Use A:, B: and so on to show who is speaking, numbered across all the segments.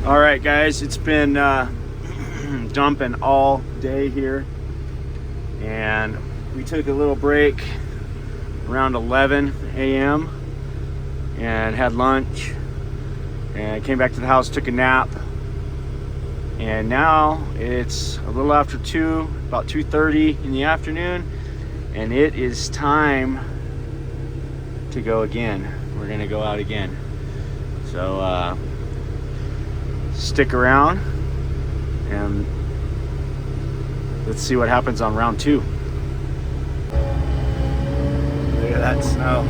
A: All right, guys, it's been dumping all day here, and we took a little break around 11 a.m. and had lunch, and came back to the house, took a nap, and now it's a little after 2, about 2:30 in the afternoon, and it is time to go again. We're gonna go out again, so stick around and let's see what happens on round 2. Look at that snow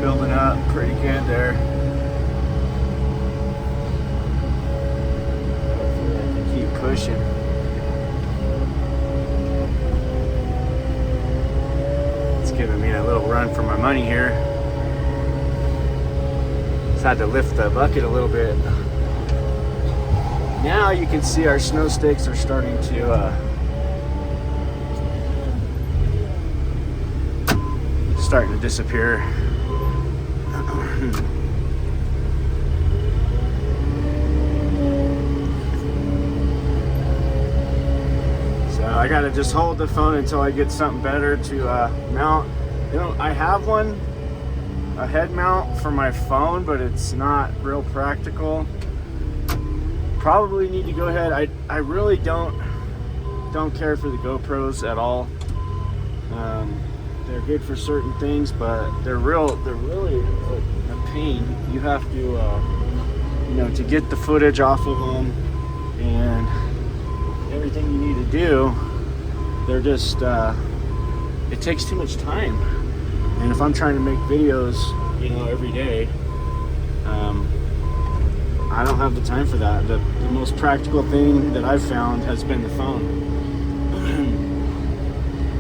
A: building up pretty good there. Hopefully I can keep pushing. It's giving me a little run for my money here. Just had to lift the bucket a little bit. Now you can see our snow stakes are starting to disappear. So I gotta just hold the phone until I get something better to mount. You know, I have a head mount for my phone, but it's not real practical. Probably need to go ahead. I really don't care for the GoPros at all. They're good for certain things, but they're really a pain. You have to you know, to get the footage off of them and everything you need to do, they're just it takes too much time. And if I'm trying to make videos, you know, every day, I don't have the time for that. The most practical thing that I've found has been the phone.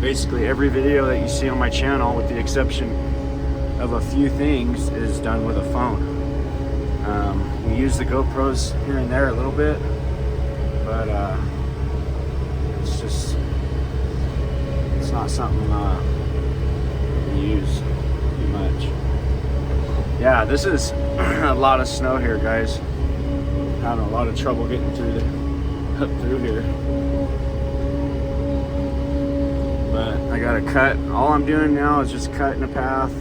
A: Basically every video that you see on my channel, with the exception of a few things, is done with a phone. We use the GoPros here and there a little bit, but it's not something we use too much. Yeah, this is a lot of snow here, guys. Having a lot of trouble getting up through here. But I gotta cut. All I'm doing now is just cutting a path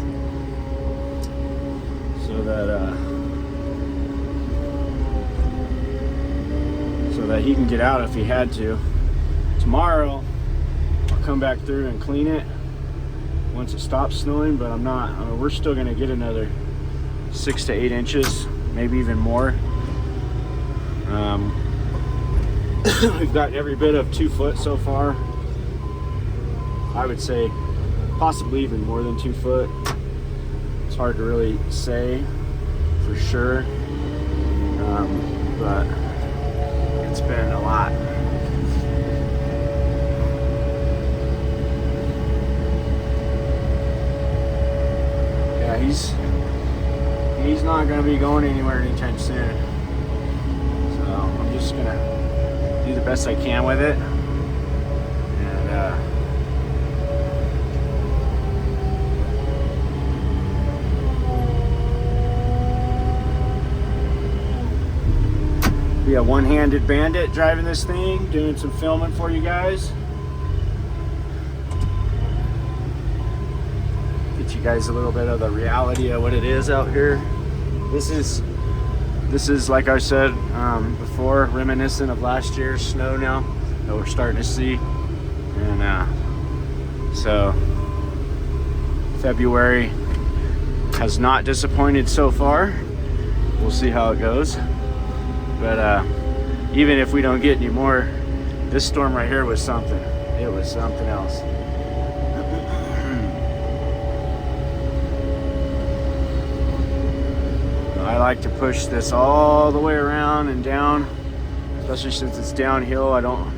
A: so that he can get out if he had to. Tomorrow I'll come back through and clean it once it stops snowing, but we're still gonna get another 6 to 8 inches, maybe even more. We've got every bit of 2 foot so far. I would say possibly even more than 2 foot. It's hard to really say for sure, but it's been a lot. Yeah, he's not going to be going anywhere anytime soon. So I'm just going to do the best I can with it. And be a one-handed bandit driving this thing, doing some filming for you guys. Get you guys a little bit of the reality of what it is out here. This is like I said before, reminiscent of last year's snow now that we're starting to see. And so February has not disappointed so far. We'll see how it goes. But even if we don't get any more, this storm right here was something. It was something else. I like to push this all the way around and down, especially since it's downhill. I don't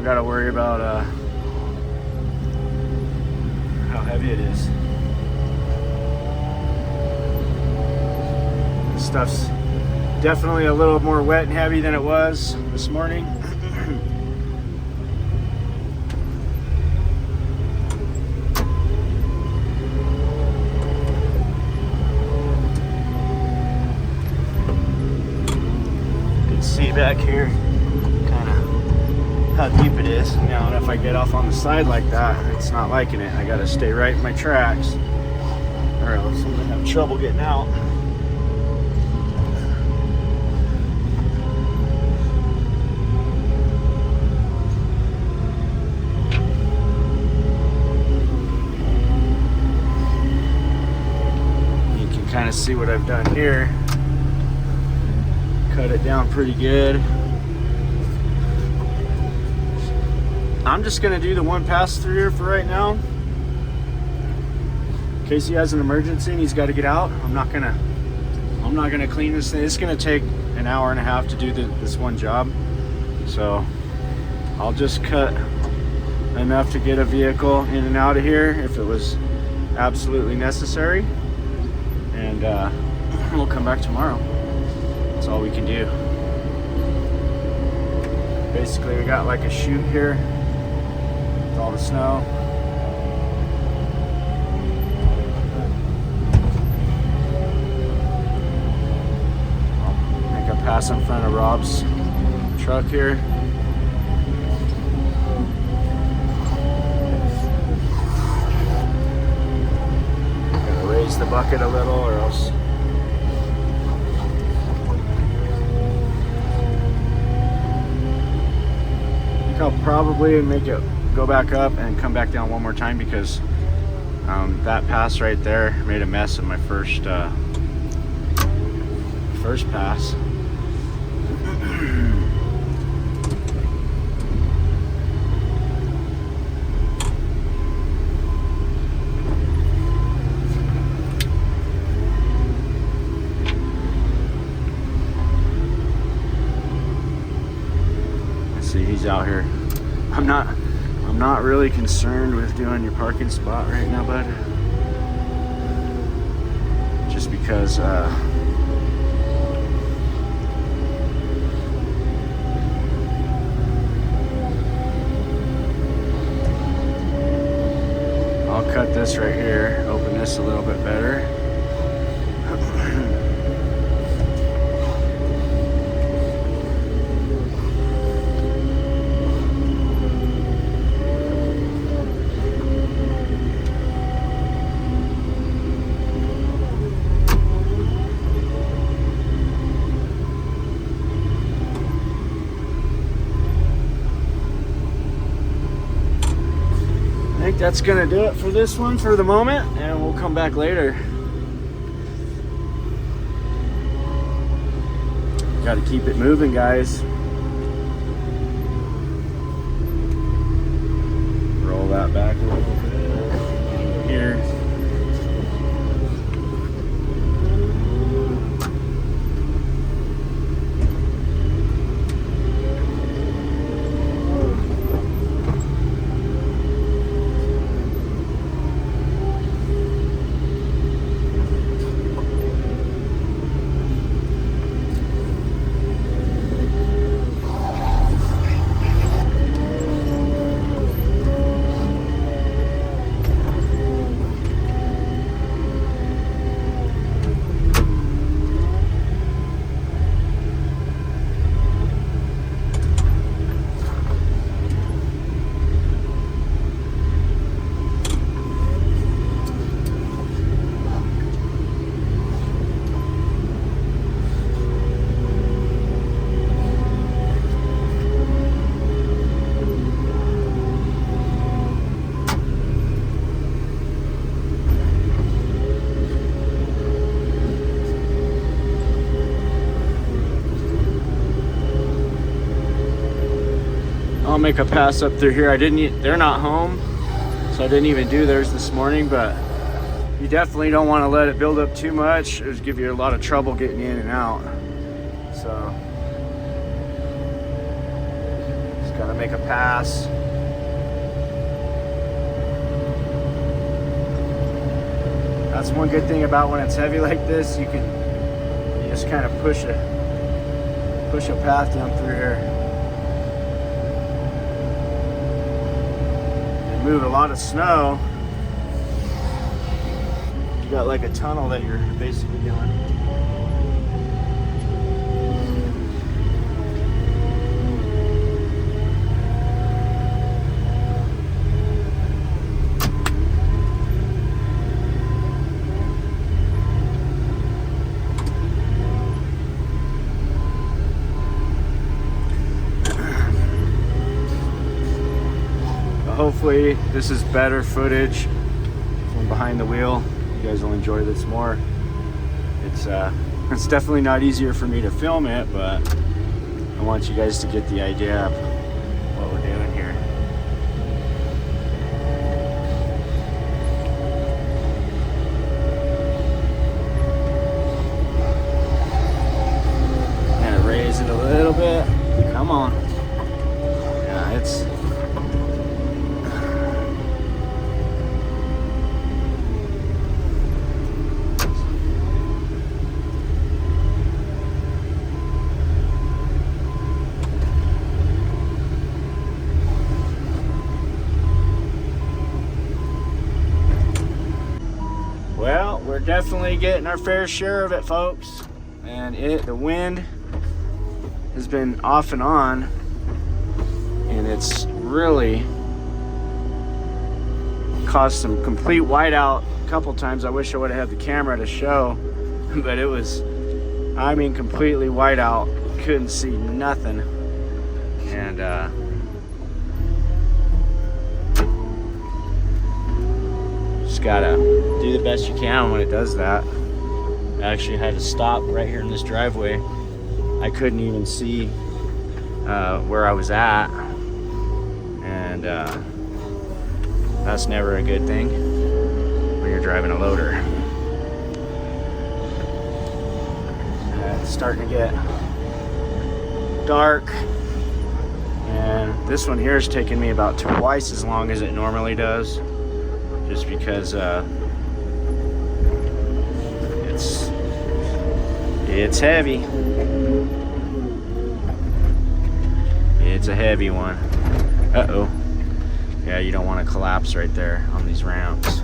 A: got to worry about how heavy it is. This stuff's definitely a little more wet and heavy than it was this morning. see back here kind of how deep it is. Now, if I get off on the side like that, it's not liking it. I got to stay right in my tracks, or else I'm going to have trouble getting out. Kind of see what I've done here. Cut it down pretty good. I'm just gonna do the one pass through here for right now, in case he has an emergency and he's got to get out. I'm not gonna clean this thing. It's gonna take an hour and a half to do this one job, so I'll just cut enough to get a vehicle in and out of here if it was absolutely necessary. And we'll come back tomorrow. That's all we can do. Basically, we got like a chute here with all the snow. I'll make a pass in front of Rob's truck here. Raise the bucket a little, or else I think I'll probably make it go back up and come back down one more time, because that pass right there made a mess of my first pass. He's out here. I'm not really concerned with doing your parking spot right now, bud. Just because I'll cut this right here, open this a little bit better. I think that's gonna do it for this one for the moment, and we'll come back later. Got to keep it moving, guys. Roll that back a little bit here. I'll make a pass up through here. They're not home, so I didn't even do theirs this morning, but you definitely don't want to let it build up too much. It'll give you a lot of trouble getting in and out. So just gotta make a pass. That's one good thing about when it's heavy like this, you just kind of push a path down through here. Move a lot of snow. You got like a tunnel that you're basically doing. hopefully this is better footage from behind the wheel. You guys will enjoy this more. It's definitely not easier for me to film it, but I want you guys to get the idea of what we're doing here. And raise it a little bit. Come on. Yeah, it's well, we're definitely getting our fair share of it, folks. And the wind has been off and on, and it's really caused some complete whiteout a couple times. I wish I would have had the camera to show, but it was, I mean, completely whiteout. Couldn't see nothing. And just gotta do the best you can when it does that. I actually had to stop right here in this driveway. I couldn't even see where I was at, and that's never a good thing when you're driving a loader. It's starting to get dark, and this one here is taking me about twice as long as it normally does, just because it's heavy. It's a heavy one. Uh-oh. Yeah, you don't want to collapse right there on these ramps.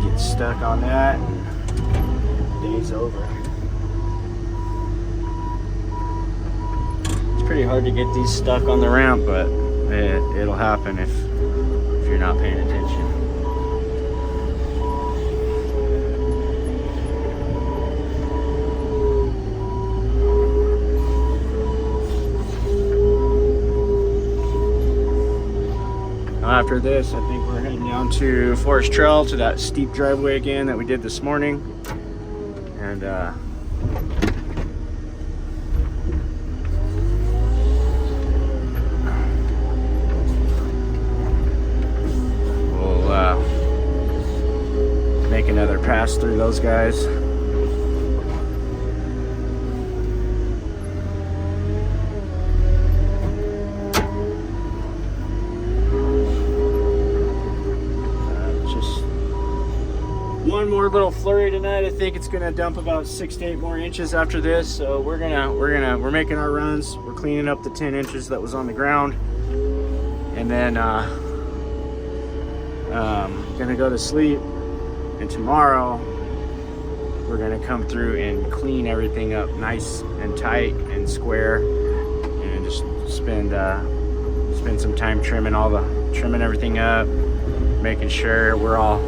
A: Get stuck on that, and day's over. It's pretty hard to get these stuck on the ramp, but it'll happen if you're not paying attention. After this, I think we're heading down to Forest Trail, to that steep driveway again that we did this morning. And we'll make another pass through those guys. One more little flurry tonight. I think it's gonna dump about 6 to 8 more inches after this. So we're making our runs. We're cleaning up the 10 inches that was on the ground, and then gonna go to sleep. And tomorrow we're gonna come through and clean everything up nice and tight and square, and just spend some time trimming everything up, making sure we're all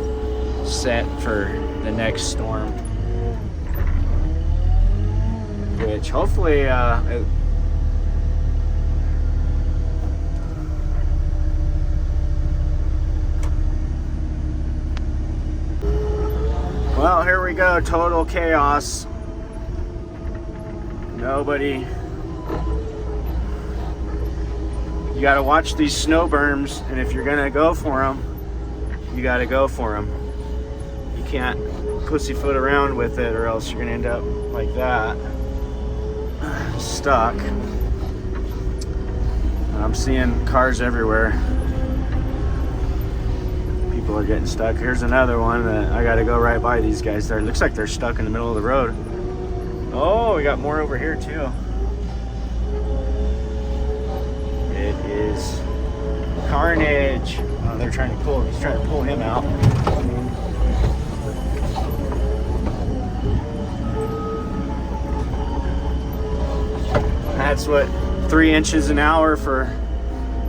A: set for the next storm, which hopefully well, here we go. Total chaos. Nobody. You got to watch these snow berms, and if you're gonna go for them, you got to go for them. You can't pussyfoot around with it, or else you're gonna end up like that, stuck. I'm seeing cars everywhere. People are getting stuck. Here's another one that I gotta go right by these guys there. It looks like they're stuck in the middle of the road. Oh, we got more over here too. It is carnage. Oh, he's trying to pull him out. That's what 3 inches an hour for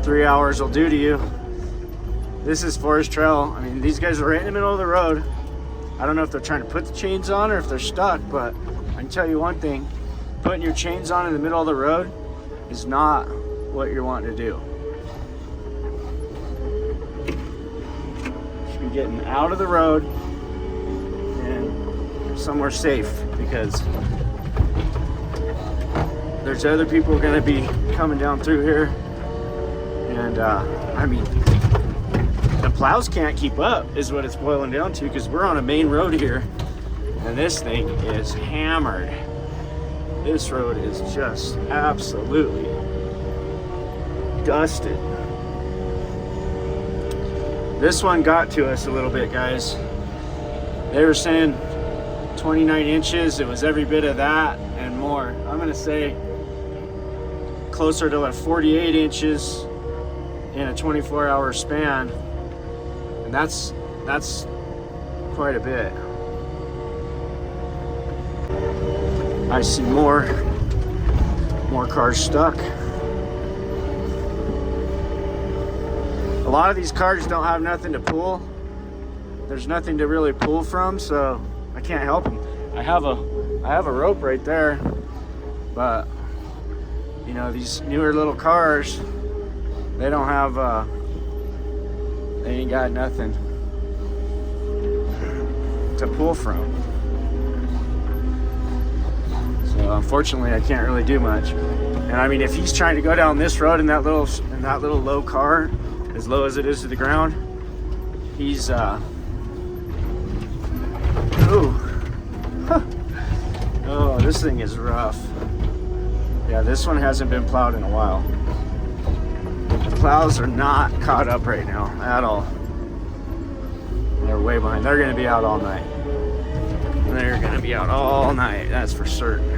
A: 3 hours will do to you. This is Forest Trail. I mean, these guys are right in the middle of the road. I don't know if they're trying to put the chains on or if they're stuck, but I can tell you one thing. Putting your chains on in the middle of the road is not what you're wanting to do. getting out of the road and somewhere safe, because there's other people going to be coming down through here. And I mean, the plows can't keep up is what it's boiling down to, because we're on a main road here and this thing is hammered. This road is just absolutely dusted. This one got to us a little bit, guys. They were saying 29 inches. It was every bit of that and more. I'm gonna say closer to like 48 inches in a 24-hour span, and that's quite a bit. I see more cars stuck. A lot of these cars don't have nothing to pull. There's nothing to really pull from, so I can't help them. I have a rope right there, but you know, these newer little cars, they don't have they ain't got nothing to pull from. So unfortunately, I can't really do much. And I mean, if he's trying to go down this road in that little low car, as low as it is to the ground, he's oh, this thing is rough. Yeah, this one hasn't been plowed in a while. The plows are not caught up right now at all. They're way behind. They're gonna be out all night. They're gonna be out all night, that's for certain.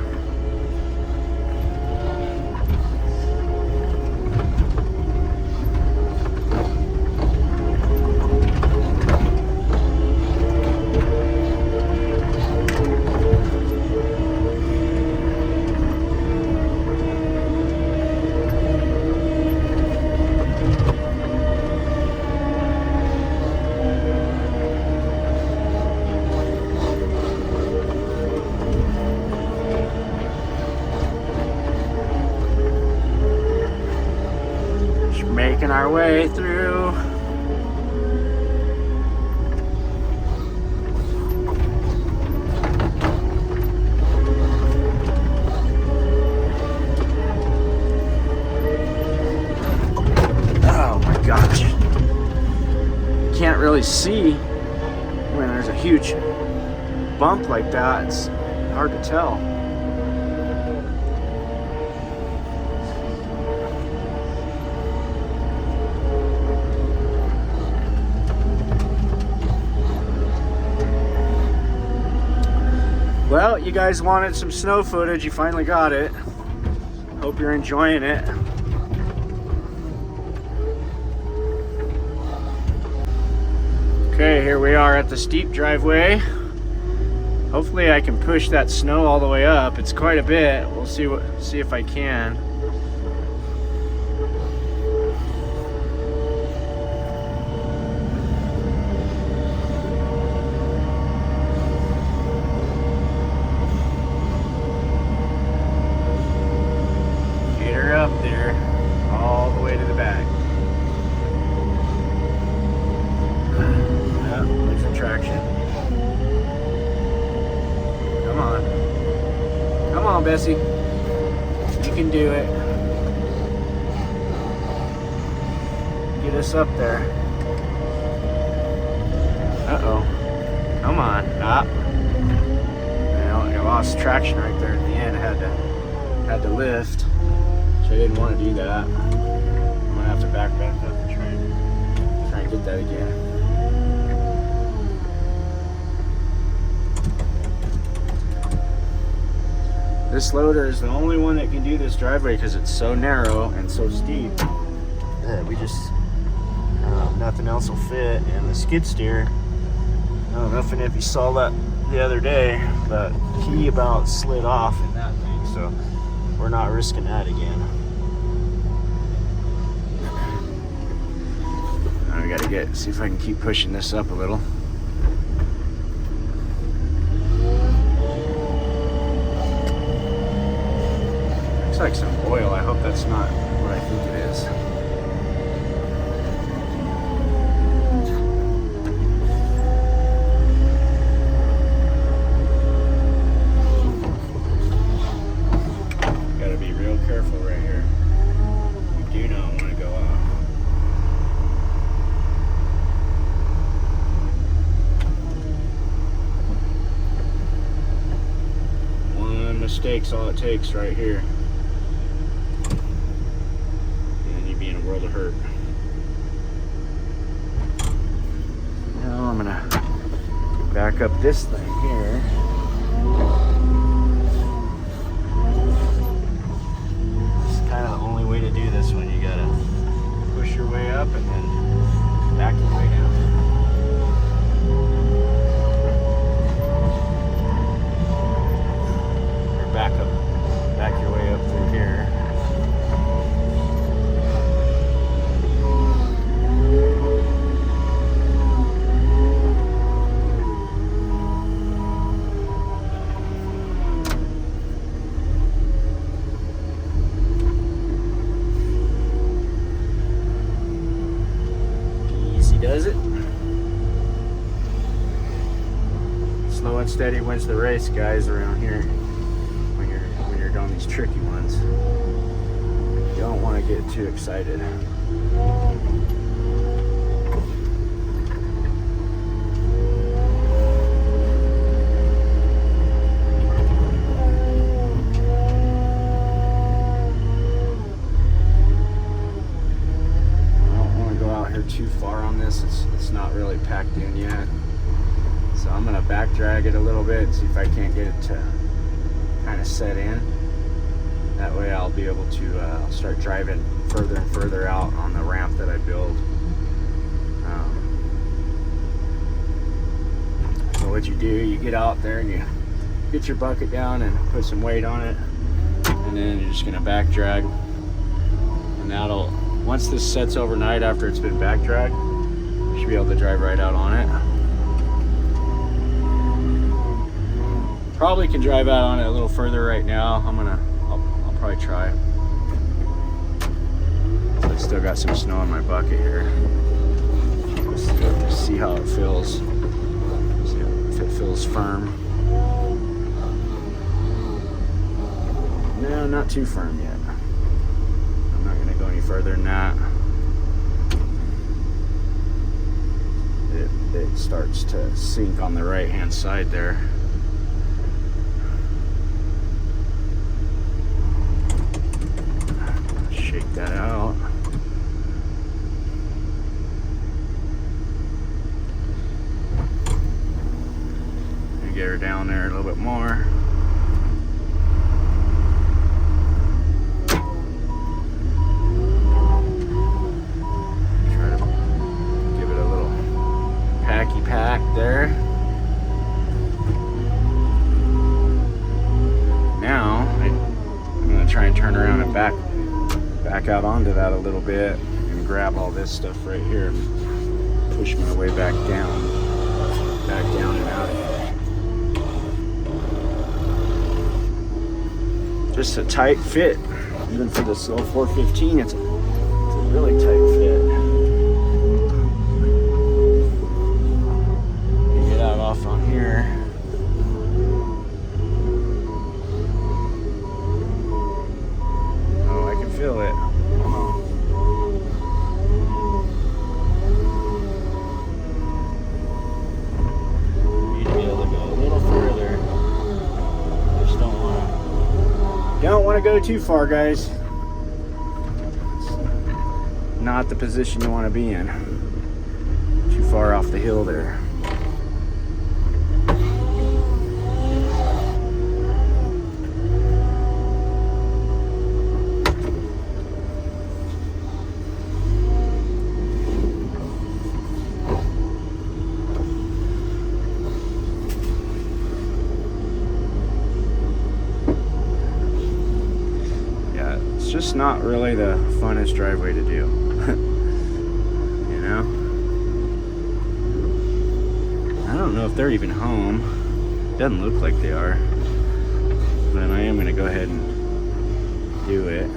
A: Making our way through. Oh my gosh. Can't really see when there's a huge bump like that. It's hard to tell. Well, you guys wanted some snow footage. You finally got it. Hope you're enjoying it. Okay, here we are at the steep driveway. Hopefully I can push that snow all the way up. It's quite a bit. We'll see if I can. Up there all the way to the back. There's some traction. Come on Bessie, you can do it. Get us up there. Come on. Well, I lost traction right there at the end. I had to lift. So I didn't want to do that. I'm gonna have to back up and try and get that again. This loader is the only one that can do this driveway because it's so narrow and so steep that we just nothing else will fit. And the skid steer, I don't know if you saw that the other day, but he about slid off in that thing, so we're not risking that again. I gotta see if I can keep pushing this up a little. Looks like some oil. I hope that's not what I think it is. mistakes, all it takes right here. And you'd be in a world of hurt. Now I'm gonna back up this thing here. It's kind of the only way to do this one. You gotta push your way up and then back your way down. Or back your way up through here. Does it? Slow and steady wins the race, guys, around here. When you're doing these tricky ones, you don't want to get too excited. Too far on this. It's not really packed in yet, so I'm gonna back drag it a little bit, see if I can't get it to kind of set in. That way I'll be able to start driving further and further out on the ramp that I build. So what you do, you get out there and you get your bucket down and put some weight on it, and then you're just gonna back drag, and that'll, once this sets overnight after it's been back dragged, you should be able to drive right out on it. Probably can drive out on it a little further right now. I'll probably try. So I still got some snow in my bucket here. Let's see how it feels. See if it feels firm. No, not too firm yet. Go any further than that. It starts to sink on the right hand side there. Shake that out. And get her down there a little bit more. Pack there. Now I'm going to try and turn around and back out onto that a little bit and grab all this stuff right here and push my way back down and out of here. Just a tight fit, even for the slow 415. It's a really tight fit. Off on here. Oh, I can feel it. Need to be able to go a little further. Just don't want to go too far, guys. It's not the position you want to be in. Too far off the hill there. Just not really the funnest driveway to do. You know? I don't know if they're even home. Doesn't look like they are. But I am going to go ahead and do it.